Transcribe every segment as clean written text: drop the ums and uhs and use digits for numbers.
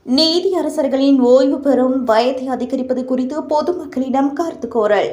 நீதியரசர்களின் ஓய்வு பெறும் வயதை அதிகரிப்பது குறித்து பொதுமக்களிடம் கருத்து கோரல்.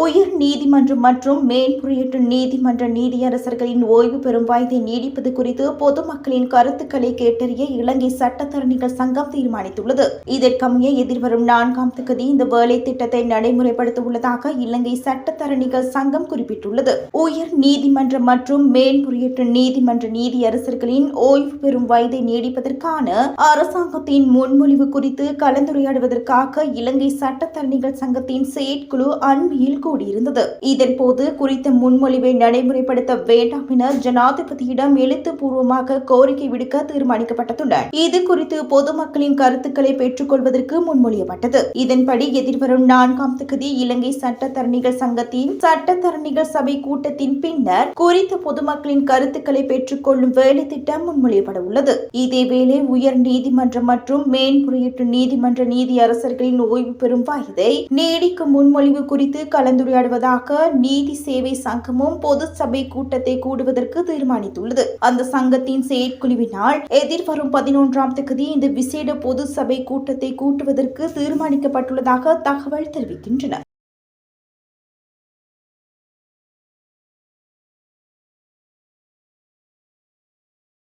உயர் நீதிமன்றம் மற்றும் மேன்முறையீட்டு நீதிமன்ற நீதியரசர்களின் ஓய்வு பெறும் வயதை நீடிப்பது குறித்து பொதுமக்களின் கருத்துக்களை கேட்டறிய இலங்கை சட்டத்தரணிகள் சங்கம் தீர்மானித்துள்ளது. இதற்கமைய எதிர்வரும் 4ஆம் தேதி இந்த வேலை திட்டத்தை நடைமுறைப்படுத்த உள்ளதாக இலங்கை சட்டத்தரணிகள் சங்கம் குறிப்பிட்டுள்ளது. உயர் நீதிமன்றம் மற்றும் மேன்முறையீட்டு நீதிமன்ற நீதியரசர்களின் ஓய்வு பெறும் வயதை நீடிப்பதற்கான அரசாங்கத்தின் முன்மொழிவு குறித்து கலந்துரையாடுவதற்காக இலங்கை சட்டத்தரணிகள் சங்கத்தின் செயற்குழு அண்மையில் கூடியிருந்தது. இதன்போது குறித்த முன்மொழிவை நடைமுறைப்படுத்த வேண்டாம் என ஜனாதிபதியிடம் எழுத்துப்பூர்வமாக கோரிக்கை விடுக்க தீர்மானிக்கப்பட்டதுடன் இது குறித்து பொதுமக்களின் கருத்துக்களை பெற்றுக் கொள்வதற்கு முன்மொழியப்பட்டது. இதன்படி எதிர்வரும் 4ஆம் தேதி இலங்கை சட்டத்தரணிகள் சங்கத்தின் சட்டத்தரணிகள் சபை கூட்டத்தின் பின்னர் குறித்த பொதுமக்களின் கருத்துக்களை பெற்றுக் கொள்ளும் வேலை திட்டம் முன்மொழியப்பட உள்ளது. இதேவேளை உயர் நீதிமன்றம் மற்றும் மேன்முறையீட்டு நீதிமன்ற நீதியரசர்களின் ஓய்வு பெறும் வயதை நீடிக்கும் முன்மொழிவு குறித்து கலந்துரையாடுவதாக நீதி சேவை சங்கமும் பொது சபை கூட்டத்தை கூடுவதற்கு தீர்மானித்துள்ளது. அந்த சங்கத்தின் செயற்குழுவினால் எதிர்வரும் 11ஆம் தேதி இந்த விசேட பொது சபை கூட்டத்தை கூட்டுவதற்கு தீர்மானிக்கப்பட்டுள்ளதாக தகவல் தெரிவிக்கின்றன.